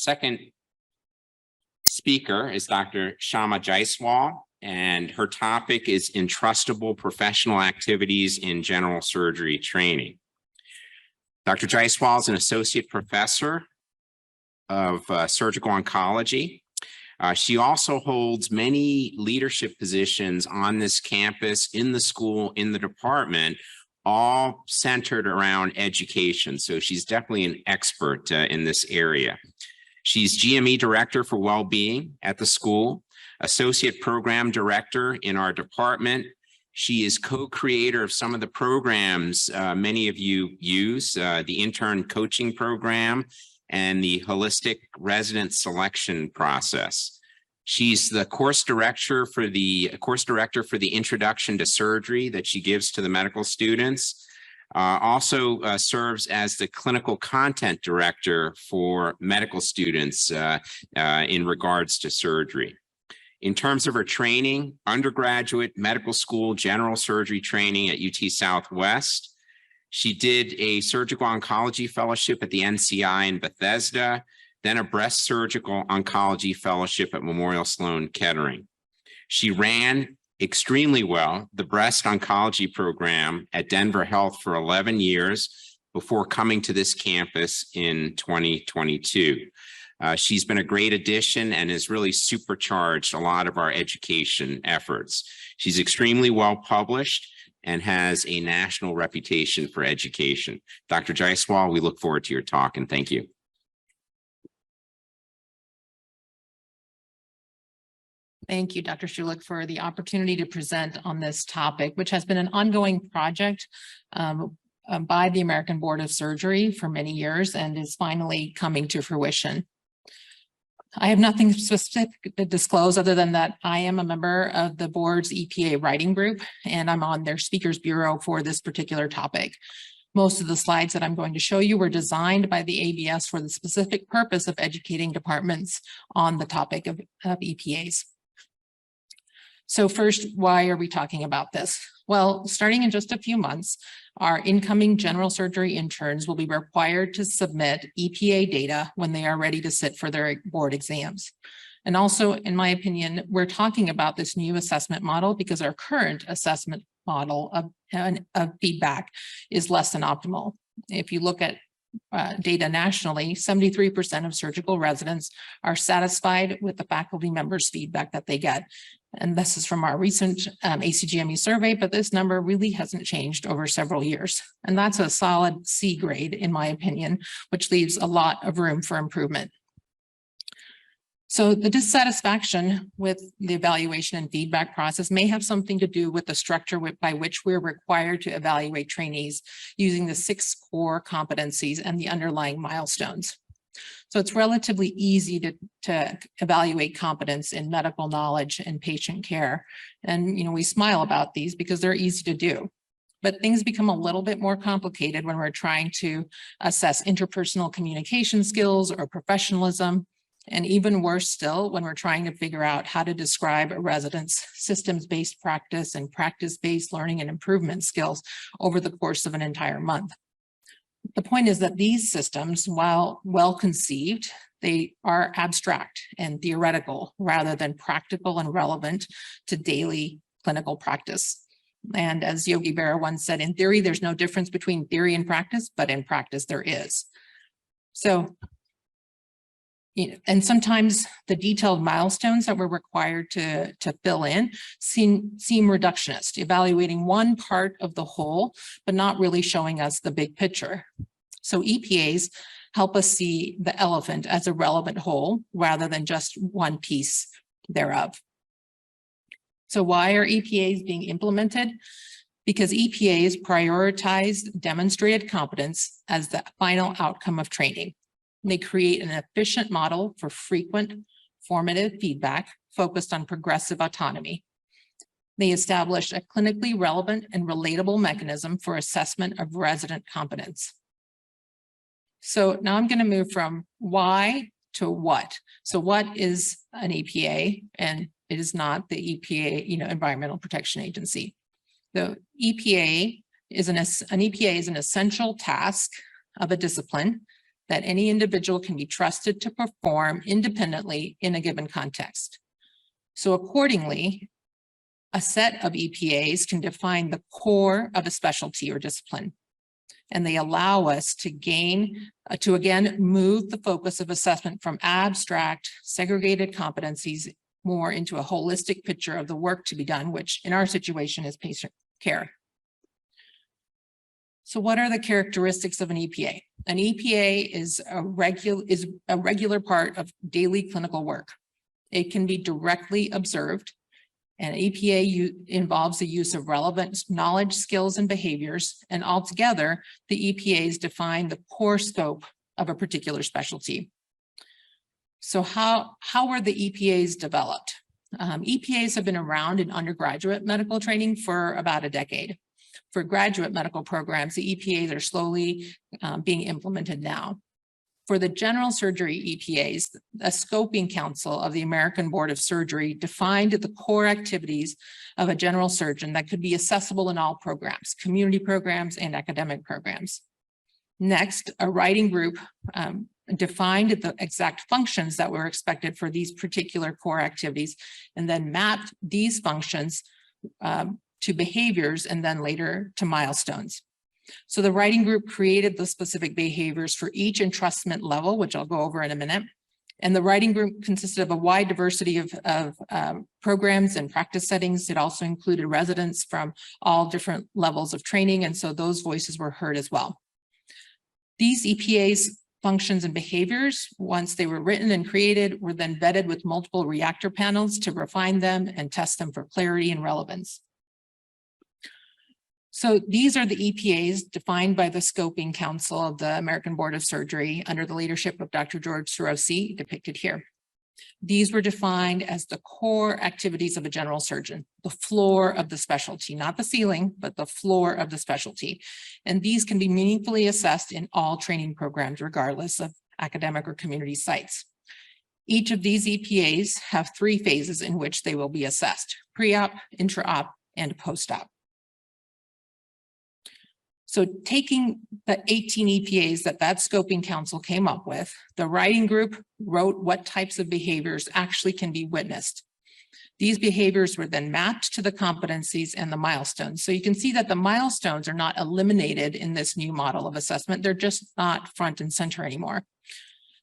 second speaker is Dr. Kshama Jaiswal, and her topic is Entrustable Professional Activities in General Surgery Training. Dr. Jaiswal is an associate professor of surgical oncology. She also holds many leadership positions on this campus, in the school, in the department, all centered around education. So she's definitely an expert in this area. She's GME Director for Wellbeing at the school, Associate Program Director in our department. She is co-creator of some of the programs many of you use, the intern coaching program and the holistic resident selection process. She's the course director for the introduction to surgery that she gives to the medical students. Also serves as the clinical content director for medical students in regards to surgery. In terms of her training, undergraduate medical school general surgery training at UT Southwest. She did a surgical oncology fellowship at the NCI in Bethesda, then a breast surgical oncology fellowship at Memorial Sloan Kettering. She ran extremely well the breast oncology program at Denver Health for 11 years before coming to this campus in 2022. She's been a great addition and has really supercharged a lot of our education efforts. She's extremely well published and has a national reputation for education. Dr. Jaiswal, we look forward to your talk and thank you. Thank you, Dr. Schulich, for the opportunity to present on this topic, which has been an ongoing project by the American Board of Surgery for many years and is finally coming to fruition. I have nothing specific to disclose other than that I am a member of the board's EPA writing group, and I'm on their speakers bureau for this particular topic. Most of the slides that I'm going to show you were designed by the ABS for the specific purpose of educating departments on the topic of EPAs. So first, why are we talking about this? Well, starting in just a few months, our incoming general surgery interns will be required to submit EPA data when they are ready to sit for their board exams. And also, in my opinion, we're talking about this new assessment model because our current assessment model of feedback is less than optimal. If you look at data nationally, 73% of surgical residents are satisfied with the faculty members' feedback that they get. And this is from our recent ACGME survey, but this number really hasn't changed over several years. And that's a solid C grade, in my opinion, which leaves a lot of room for improvement. So the dissatisfaction with the evaluation and feedback process may have something to do with the structure by which we're required to evaluate trainees using the 6 core competencies and the underlying milestones. So it's relatively easy to evaluate competence in medical knowledge and patient care. And, we smile about these because they're easy to do. But things become a little bit more complicated when we're trying to assess interpersonal communication skills or professionalism. And even worse still, when we're trying to figure out how to describe a resident's systems-based practice and practice-based learning and improvement skills over the course of an entire month. The point is that these systems, while well-conceived, they are abstract and theoretical rather than practical and relevant to daily clinical practice. And as Yogi Berra once said, in theory, there's no difference between theory and practice, but in practice there is. So, and sometimes the detailed milestones that we're required to fill in seem reductionist, evaluating one part of the whole, but not really showing us the big picture. So EPAs help us see the elephant as a relevant whole rather than just one piece thereof. So why are EPAs being implemented? Because EPAs prioritize demonstrated competence as the final outcome of training. They create an efficient model for frequent formative feedback focused on progressive autonomy. They establish a clinically relevant and relatable mechanism for assessment of resident competence. So now I'm going to move from why to what. So what is an EPA? And it is not the EPA, Environmental Protection Agency. The EPA is an essential task of a discipline that any individual can be trusted to perform independently in a given context. So accordingly, a set of EPAs can define the core of a specialty or discipline. And they allow us to again, move the focus of assessment from abstract, segregated competencies more into a holistic picture of the work to be done, which in our situation is patient care. So what are the characteristics of an EPA? An EPA is a regular part of daily clinical work. It can be directly observed. And EPA involves the use of relevant knowledge, skills, and behaviors. And altogether, the EPAs define the core scope of a particular specialty. So how were the EPAs developed? EPAs have been around in undergraduate medical training for about a decade. For graduate medical programs, the EPAs are slowly being implemented now. For the general surgery EPAs, a scoping council of the American Board of Surgery defined the core activities of a general surgeon that could be accessible in all programs, community programs and academic programs. Next, a writing group defined the exact functions that were expected for these particular core activities and then mapped these functions to behaviors and then later to milestones. So the writing group created the specific behaviors for each entrustment level, which I'll go over in a minute. And the writing group consisted of a wide diversity of programs and practice settings. It also included residents from all different levels of training. And so those voices were heard as well. These EPAs functions and behaviors, once they were written and created, were then vetted with multiple reactor panels to refine them and test them for clarity and relevance. So these are the EPAs defined by the Scoping Council of the American Board of Surgery under the leadership of Dr. George Sorosi, depicted here. These were defined as the core activities of a general surgeon, the floor of the specialty, not the ceiling, but the floor of the specialty. And these can be meaningfully assessed in all training programs, regardless of academic or community sites. Each of these EPAs have 3 phases in which they will be assessed: pre-op, intra-op, and post-op. So taking the 18 EPAs that Scoping Council came up with, the writing group wrote what types of behaviors actually can be witnessed. These behaviors were then mapped to the competencies and the milestones. So you can see that the milestones are not eliminated in this new model of assessment. They're just not front and center anymore.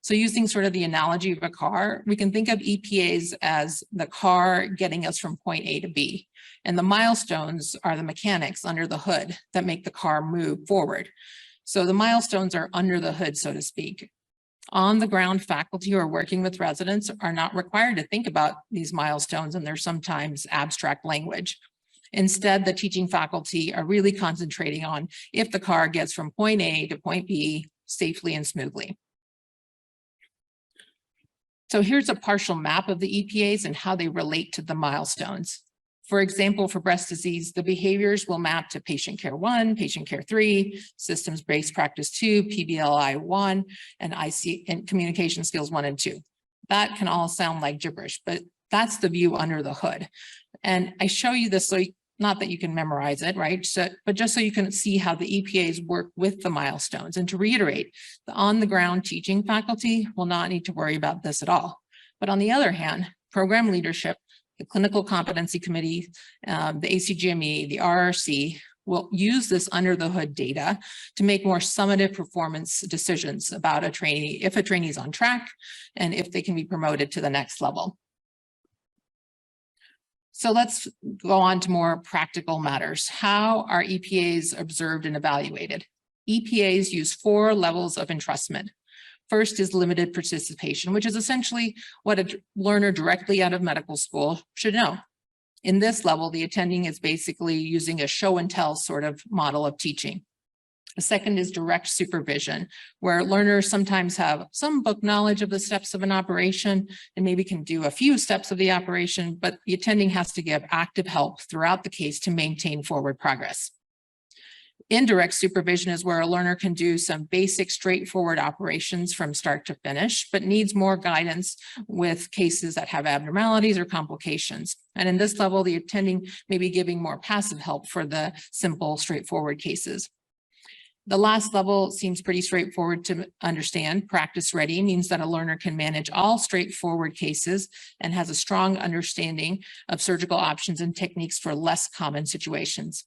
So using sort of the analogy of a car, we can think of EPAs as the car getting us from point A to B. And the milestones are the mechanics under the hood that make the car move forward. So the milestones are under the hood, so to speak. On the ground faculty who are working with residents are not required to think about these milestones, and they're sometimes abstract language. Instead, the teaching faculty are really concentrating on if the car gets from point A to point B safely and smoothly. So here's a partial map of the EPAs and how they relate to the milestones. For example, for breast disease, the behaviors will map to patient care 1, patient care 3, systems-based practice 2, PBLI 1, and IC and communication skills 1 and 2. That can all sound like gibberish, but that's the view under the hood. And I show you this so not that you can memorize it, right? So, but just so you can see how the EPAs work with the milestones. And to reiterate, the on-the-ground teaching faculty will not need to worry about this at all. But on the other hand, program leadership, the clinical competency committee, the ACGME, the RRC will use this under the hood data to make more summative performance decisions about a trainee, if a trainee is on track and if they can be promoted to the next level. So let's go on to more practical matters. How are EPAs observed and evaluated? EPAs use 4 levels of entrustment. First is limited participation, which is essentially what a learner directly out of medical school should know. In this level, the attending is basically using a show and tell sort of model of teaching. The second is direct supervision, where learners sometimes have some book knowledge of the steps of an operation and maybe can do a few steps of the operation, but the attending has to give active help throughout the case to maintain forward progress. Indirect supervision is where a learner can do some basic straightforward operations from start to finish, but needs more guidance with cases that have abnormalities or complications. And in this level, the attending may be giving more passive help for the simple, straightforward cases. The last level seems pretty straightforward to understand. Practice ready means that a learner can manage all straightforward cases and has a strong understanding of surgical options and techniques for less common situations.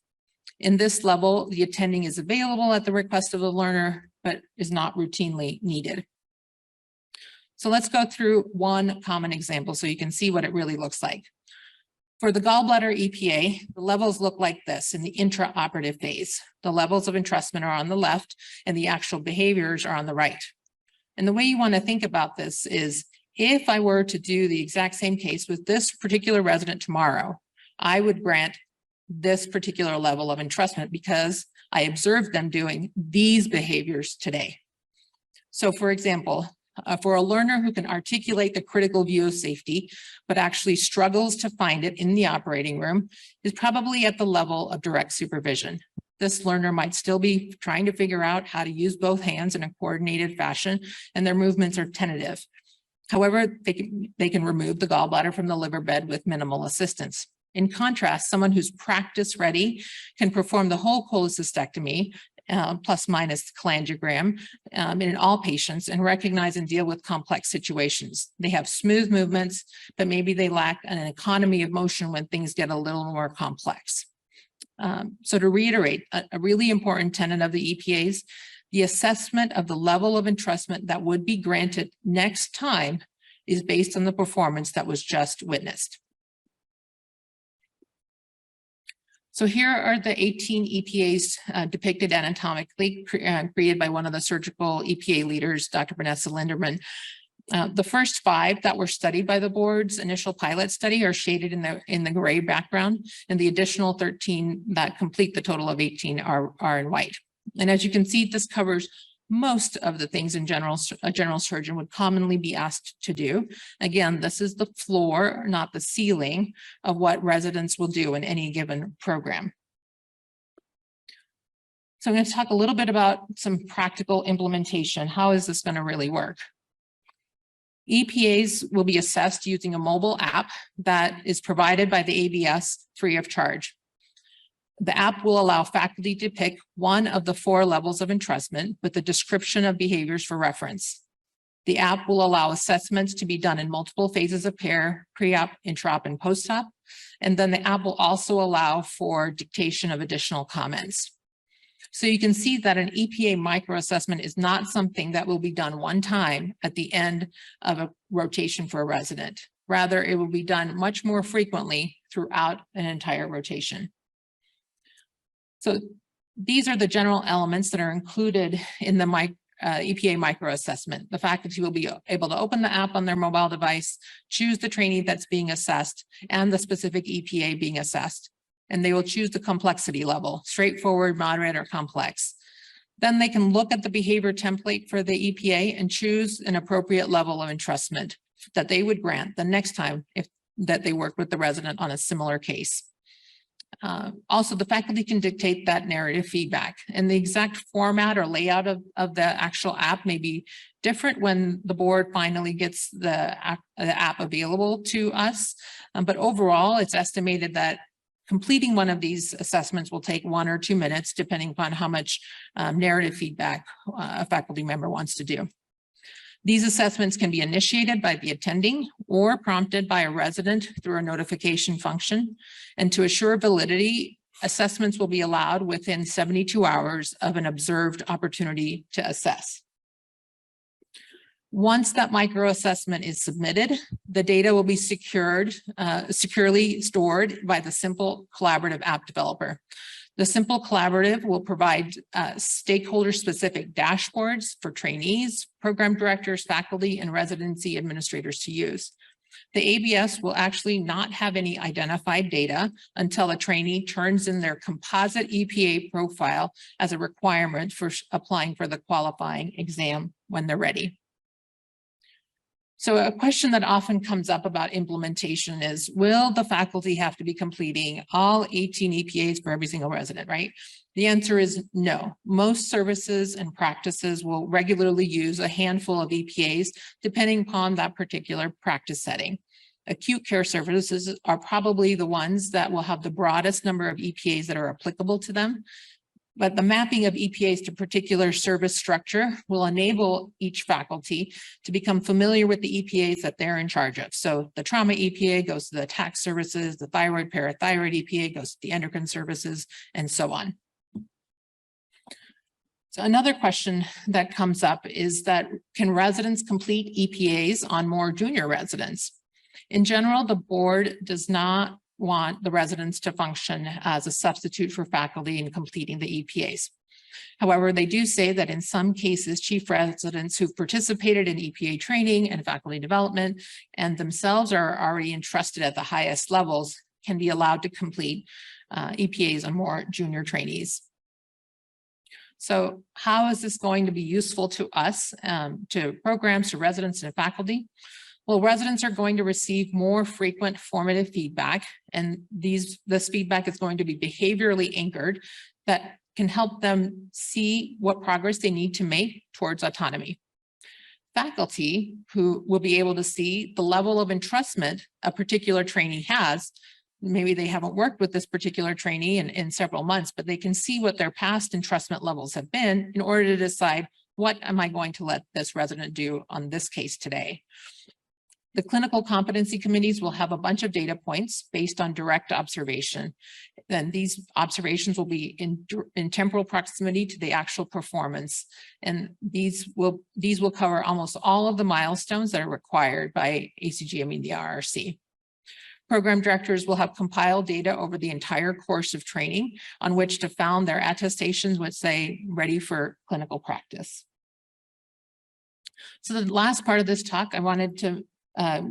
In this level, the attending is available at the request of the learner, but is not routinely needed. So let's go through one common example so you can see what it really looks like. For the gallbladder EPA, the levels look like this in the intraoperative phase. The levels of entrustment are on the left and the actual behaviors are on the right. And the way you want to think about this is, if I were to do the exact same case with this particular resident tomorrow, I would grant this particular level of entrustment because I observed them doing these behaviors today. So for example, for a learner who can articulate the critical view of safety, but actually struggles to find it in the operating room, is probably at the level of direct supervision. This learner might still be trying to figure out how to use both hands in a coordinated fashion, and their movements are tentative. However, they can remove the gallbladder from the liver bed with minimal assistance. In contrast, someone who's practice ready can perform the whole cholecystectomy plus minus cholangiogram in all patients and recognize and deal with complex situations. They have smooth movements, but maybe they lack an economy of motion when things get a little more complex. So to reiterate, a really important tenet of the EPAs, the assessment of the level of entrustment that would be granted next time is based on the performance that was just witnessed. So here are the 18 EPAs depicted anatomically, created by one of the surgical EPA leaders, Dr. Vanessa Linderman. The first 5 that were studied by the board's initial pilot study are shaded in the gray background, and the additional 13 that complete the total of 18 are in white. And as you can see, this covers most of the things in general, a general surgeon would commonly be asked to do. Again, this is the floor, not the ceiling, of what residents will do in any given program. So I'm going to talk a little bit about some practical implementation. How is this going to really work? EPAs will be assessed using a mobile app that is provided by the ABS free of charge. The app will allow faculty to pick one of the 4 levels of entrustment with a description of behaviors for reference. The app will allow assessments to be done in multiple phases of care, pre-op, intra-op, and post-op. And then the app will also allow for dictation of additional comments. So you can see that an EPA microassessment is not something that will be done one time at the end of a rotation for a resident. Rather, it will be done much more frequently throughout an entire rotation. So these are the general elements that are included in the EPA microassessment. The faculty will be able to open the app on their mobile device, choose the trainee that's being assessed and the specific EPA being assessed. And they will choose the complexity level, straightforward, moderate, or complex. Then they can look at the behavior template for the EPA and choose an appropriate level of entrustment that they would grant the next time that they work with the resident on a similar case. Also, the faculty can dictate that narrative feedback, and the exact format or layout of the actual app may be different when the board finally gets the app available to us. But overall, it's estimated that completing one of these assessments will take 1 or 2 minutes, depending upon how much narrative feedback a faculty member wants to do. These assessments can be initiated by the attending or prompted by a resident through a notification function. And to assure validity, assessments will be allowed within 72 hours of an observed opportunity to assess. Once that microassessment is submitted, the data will be securely stored by the Simple Collaborative app developer. The Simple Collaborative will provide stakeholder-specific dashboards for trainees, program directors, faculty, and residency administrators to use. The ABS will actually not have any identified data until a trainee turns in their composite EPA profile as a requirement for applying for the qualifying exam when they're ready. So a question that often comes up about implementation is, will the faculty have to be completing all 18 EPAs for every single resident, right? The answer is no. Most services and practices will regularly use a handful of EPAs depending upon that particular practice setting. Acute care services are probably the ones that will have the broadest number of EPAs that are applicable to them. But the mapping of EPAs to particular service structure will enable each faculty to become familiar with the EPAs that they're in charge of. So the trauma EPA goes to the tax services, the thyroid parathyroid EPA goes to the endocrine services, and so on. So another question that comes up is that can residents complete EPAs on more junior residents? In general, the board does not want the residents to function as a substitute for faculty in completing the EPAs. However, they do say that in some cases, chief residents who've participated in EPA training and faculty development and themselves are already entrusted at the highest levels can be allowed to complete EPAs on more junior trainees. So how is this going to be useful to us, to programs, to residents and faculty? Well, residents are going to receive more frequent formative feedback, and this feedback is going to be behaviorally anchored that can help them see what progress they need to make towards autonomy. Faculty who will be able to see the level of entrustment a particular trainee has. Maybe they haven't worked with this particular trainee in several months, but they can see what their past entrustment levels have been in order to decide, what am I going to let this resident do on this case today? The clinical competency committees will have a bunch of data points based on direct observation. Then these observations will be in temporal proximity to the actual performance. And these will cover almost all of the milestones that are required by ACGME and the RRC. Program directors will have compiled data over the entire course of training on which to found their attestations would say ready for clinical practice. So the last part of this talk, I wanted to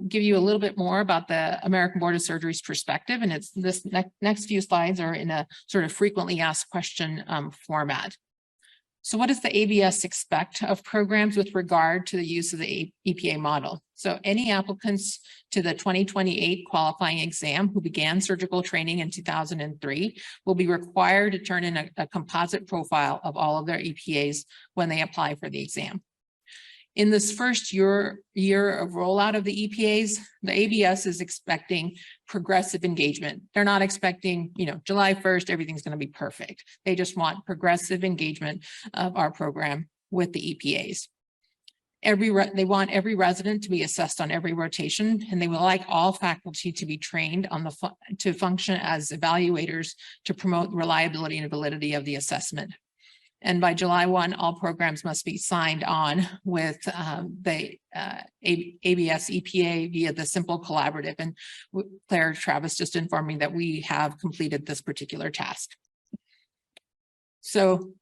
give you a little bit more about the American Board of Surgery's perspective, and it's this next few slides are in a sort of frequently asked question format. So what does the ABS expect of programs with regard to the use of the EPA model? So any applicants to the 2028 qualifying exam who began surgical training in 2003 will be required to turn in a composite profile of all of their EPAs when they apply for the exam. In this first year of rollout of the EPAs, the ABS is expecting progressive engagement. They're not expecting, July 1st, everything's going to be perfect. They just want progressive engagement of our program with the EPAs. They want every resident to be assessed on every rotation, and they would like all faculty to be trained on to function as evaluators to promote reliability and validity of the assessment. And by July 1, all programs must be signed on with the ABS EPA via the Simple Collaborative. And Claire Travis just informed me that we have completed this particular task. So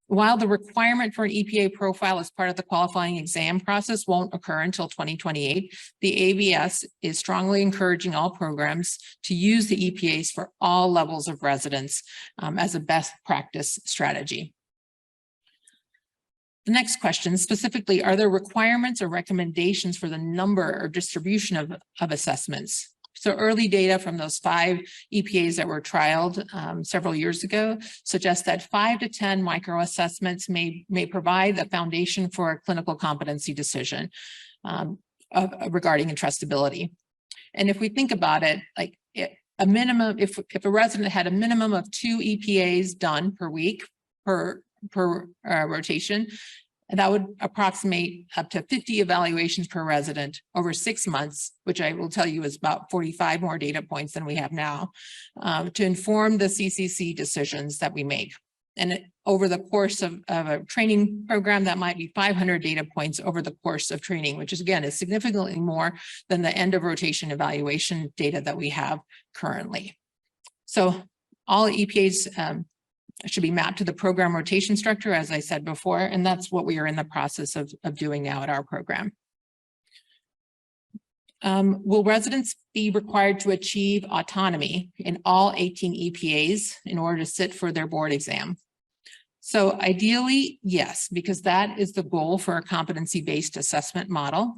while the requirement for an EPA profile as part of the qualifying exam process won't occur until 2028, the ABS is strongly encouraging all programs to use the EPAs for all levels of residents as a best practice strategy. The next question, specifically, are there requirements or recommendations for the number or distribution of assessments? So early data from those 5 EPAs that were trialed several years ago suggest that 5 to 10 micro assessments may provide the foundation for a clinical competency decision regarding entrustability. And if we think about it, like a minimum, if a resident had a minimum of 2 EPAs done per week per rotation, and that would approximate up to 50 evaluations per resident over 6 months, which I will tell you is about 45 more data points than we have now, to inform the CCC decisions that we make. And over the course of a training program, that might be 500 data points over the course of training, which is, again, is significantly more than the end of rotation evaluation data that we have currently. So all EPAs should be mapped to the program rotation structure, as I said before, and that's what we are in the process of doing now at our program. Will residents be required to achieve autonomy in all 18 EPAs in order to sit for their board exam? So ideally, yes, because that is the goal for a competency-based assessment model.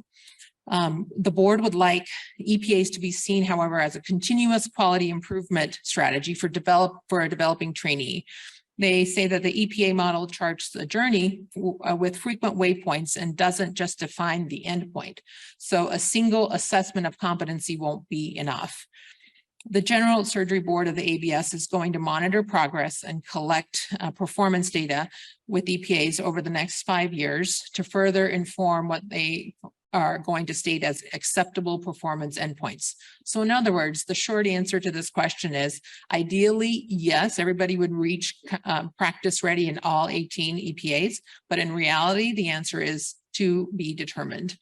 The board would like EPAs to be seen, however, as a continuous quality improvement strategy for a developing trainee. They say that the EPA model charts the journey with frequent waypoints and doesn't just define the endpoint. So a single assessment of competency won't be enough. The General Surgery Board of the ABS is going to monitor progress and collect performance data with EPAs over the next 5 years to further inform what they are going to state as acceptable performance endpoints. So in other words, the short answer to this question is ideally, yes, everybody would reach practice ready in all 18 EPAs, but in reality, the answer is to be determined.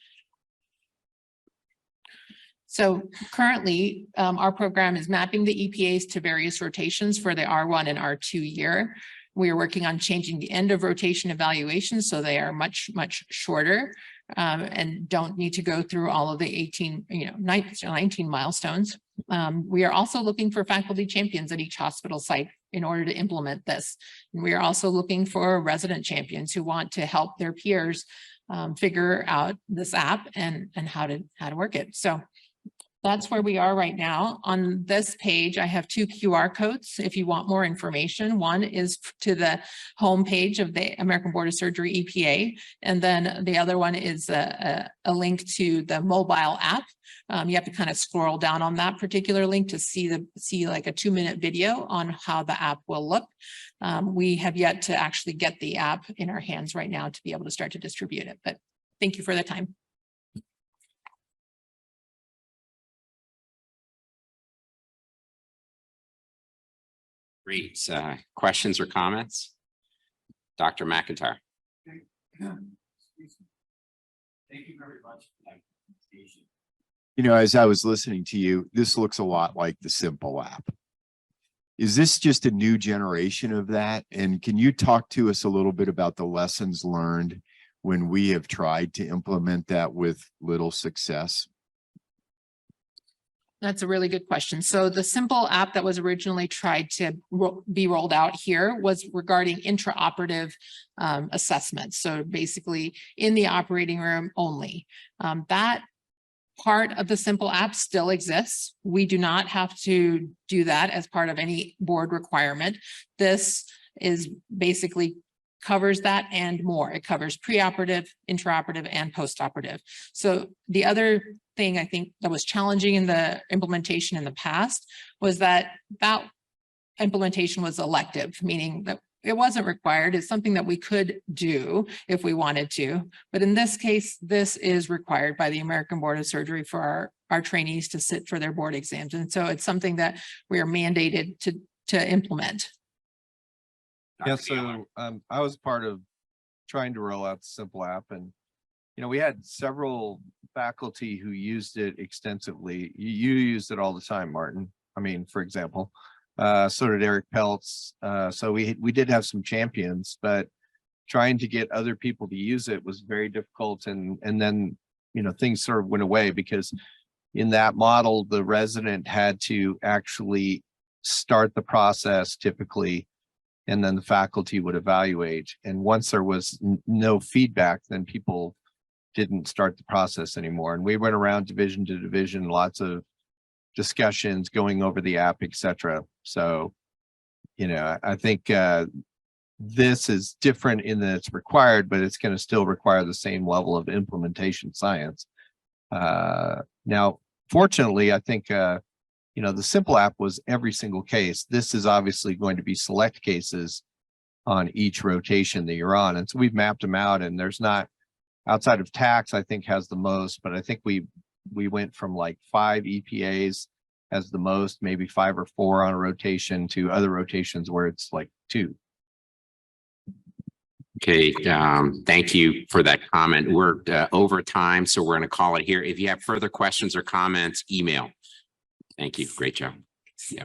So currently, our program is mapping the EPAs to various rotations for the R1 and R2 year. We are working on changing the end of rotation evaluations so they are much shorter and don't need to go through all of the 19 milestones. We are also looking for faculty champions at each hospital site in order to implement this. And we are also looking for resident champions who want to help their peers figure out this app and how to work it. So that's where we are right now. On this page, I have 2 QR codes if you want more information. One is to the homepage of the American Board of Surgery EPA, and then the other one is a link to the mobile app. You have to kind of scroll down on that particular link to see like a 2-minute video on how the app will look. We have yet to actually get the app in our hands right now to be able to start to distribute it, but thank you for the time. Great. Questions or comments? Dr. McIntyre. Thank you very much for that presentation. You know, as I was listening to you, this looks a lot like the Simple app. Is this just a new generation of that? And can you talk to us a little bit about the lessons learned when we have tried to implement that with little success? That's a really good question. So the Simple app that was originally tried to be rolled out here was regarding intraoperative assessments. So basically in the operating room only. That part of the Simple app still exists. We do not have to do that as part of any board requirement. This is basically covers that and more. It covers preoperative, intraoperative, and postoperative. So the other thing I think that was challenging in the implementation in the past was that implementation was elective, meaning that it wasn't required. It's something that we could do if we wanted to. But in this case, this is required by the American Board of Surgery for our trainees to sit for their board exams. And so it's something that we are mandated to implement. Yeah, so I was part of trying to roll out the Simple app, and we had several faculty who used it extensively. You used it all the time, Martin. I mean, for example, so did Eric Peltz. So we did have some champions, but trying to get other people to use it was very difficult. And then things sort of went away because in that model, the resident had to actually start the process typically, and then the faculty would evaluate. And once there was no feedback, then people didn't start the process anymore. And we went around division to division, lots of discussions going over the app, etc. So, I think this is different in that it's required, but it's going to still require the same level of implementation science. Now, fortunately, I think the Simple app was every single case. This is obviously going to be select cases on each rotation that you're on. And so we've mapped them out, and there's not, outside of tax, I think has the most, but I think we went from like 5 EPAs as the most, maybe 5 or 4 on a rotation, to other rotations where it's like 2. Okay, thank you for that comment. We're over time, so we're going to call it here. If you have further questions or comments, email. Thank you. Great job. Yeah.